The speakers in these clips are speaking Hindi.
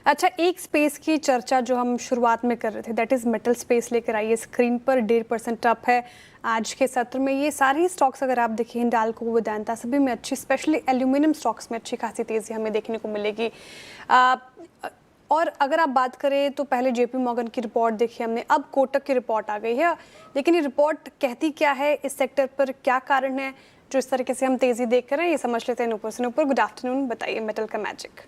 अच्छा, एक स्पेस की चर्चा जो हम शुरुआत में कर रहे थे, दैट इज़ मेटल स्पेस लेकर आई है स्क्रीन पर। 1.5% अप है आज के सत्र में। ये सारी स्टॉक्स अगर आप देखें, हिंडाल्को, वेदांता, सभी में अच्छी, स्पेशली एल्यूमिनियम स्टॉक्स में अच्छी खासी तेज़ी हमें देखने को मिलेगी। आ, और अगर आप बात करें तो पहले जेपी मॉर्गन की रिपोर्ट देखी हमने, अब कोटक की रिपोर्ट आ गई है। लेकिन ये रिपोर्ट कहती क्या है, इस सेक्टर पर क्या कारण है जो इस तरीके से हम तेज़ी देख रहे हैं, ये समझ लेते हैं नूपुर से। नूपुर, गुड आफ्टरनून, बताइए मेटल का मैजिक।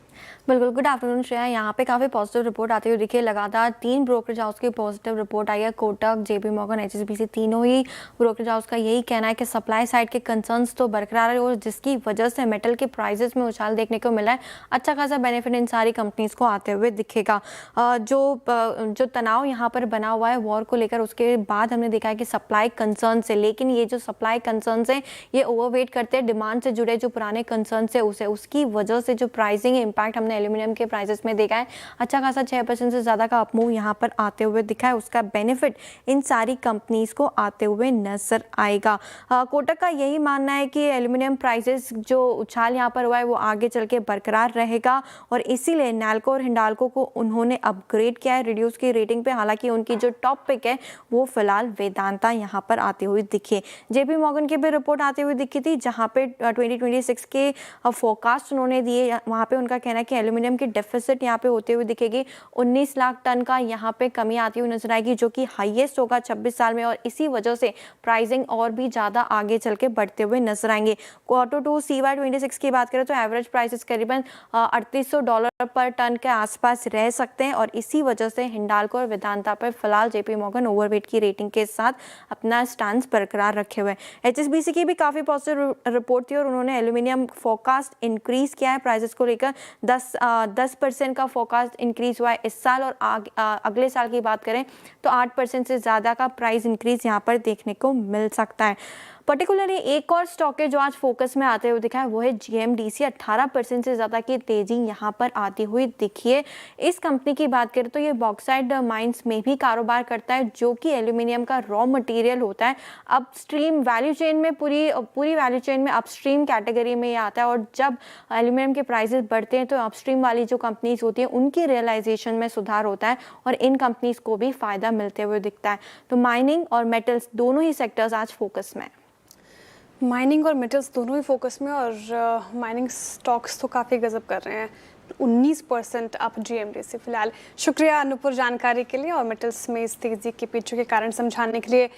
बिल्कुल, गुड आफ्टरनून श्रेया। यहाँ पे काफ़ी पॉजिटिव रिपोर्ट आती हुई दिखी है। लगातार 3 ब्रोकरेज हाउस की पॉजिटिव रिपोर्ट आई है। कोटक, जेपी मॉर्गन, एचएसबीसी, तीनों ही ब्रोकरेज हाउस का यही कहना है कि सप्लाई साइड के कंसर्न्स तो बरकरार है और जिसकी वजह से मेटल के प्राइसेस में उछाल देखने को मिला है। अच्छा खासा बेनिफिट इन सारी कंपनीज को आते हुए दिखेगा। जो तनाव यहाँ पर बना हुआ है वॉर को लेकर, उसके बाद हमने देखा है कि सप्लाई कंसर्न से, लेकिन ये जो सप्लाई कंसर्न है ये ओवरवेट करते हैं डिमांड से जुड़े जो पुराने कंसर्न है उसे, उसकी वजह से जो प्राइसिंग इम्पैक्ट हमने एल्यूमिनियम के प्राइसेस में देखा है, अच्छा खासा 6% से ज़्यादा का अपमूव यहाँ पर आते हुए दिखा है। उसका बेनिफिट इन सारी कंपनीज को आते हुए नजर आएगा। कोटक का यही मानना है कि एल्यूमिनियम प्राइसेस जो उछाल यहाँ पर हुआ है वो आगे चल के बरकरार रहेगा और इसीलिए नैल्को और हिंडाल्को को उन्होंने अपग्रेड किया है रिड्यूस की रेटिंग पे। हालांकि उनकी जो टॉप पिक है वो फिलहाल वेदांता यहाँ पर आती हुई दिखी है। जेपी मॉर्गन की भी रिपोर्ट आती हुई दिखी थी, जहाँ पे 2026 के फोरकास्ट उन्होंने दिए। वहाँ पे उनका कहना है कि एल्यूमिनियम की डेफिसिट यहाँ पे होते हुए दिखेगी। 19 लाख टन का यहाँ पे कमी आती हुई नजर आएगी, जो कि हाईएस्ट होगा 26 साल में, और इसी वजह से प्राइसिंग और भी ज़्यादा आगे चल के बढ़ते हुए नजर आएंगे। Q2 CY 26 की बात करें तो एवरेज प्राइसेस करीबन $3800 पर टन के आसपास रह सकते हैं और इसी वजह से हिंडाल्को और वेदांता पर फिलहाल जेपी मॉर्गन ओवरवेट की रेटिंग के साथ अपना स्टांस बरकरार रखे हुए। एचएसबीसी की भी काफ़ी पॉजिटिव रिपोर्ट थी और उन्होंने एल्यूमिनियम फोरकास्ट इंक्रीज किया है। प्राइसेस को लेकर 10% का फोरकास्ट इंक्रीज हुआ है इस साल, और अगले साल की बात करें तो 8% से ज़्यादा का प्राइस इंक्रीज यहाँ पर देखने को मिल सकता है। पर्टिकुलरली एक और स्टॉक है जो आज फोकस में आते हुए दिखा है, वो है जीएमडीसी। 18% से ज़्यादा की तेज़ी यहाँ पर आती हुई दिखी है। इस कंपनी की बात करें तो ये बॉक्साइट माइंस में भी कारोबार करता है, जो कि एल्यूमिनियम का रॉ मटेरियल होता है। अपस्ट्रीम वैल्यू चेन में, पूरी वैल्यू चेन में अपस्ट्रीम कैटेगरी में ये आता है, और जब एल्यूमिनियम के प्राइसेस बढ़ते हैं तो अपस्ट्रीम वाली जो कंपनीज होती हैं उनकी रियलाइजेशन में सुधार होता है और इन कंपनीज को भी फ़ायदा मिलते हुए दिखता है। तो माइनिंग और मेटल्स दोनों ही सेक्टर्स आज फोकस में। माइनिंग और मेटल्स दोनों ही फोकस में, और माइनिंग स्टॉक्स तो काफ़ी गजब कर रहे हैं। 19% अप जीएमडीसी फिलहाल। शुक्रिया नूपुर जानकारी के लिए और मेटल्स में इस तेज़ी के पीछे के कारण समझाने के लिए।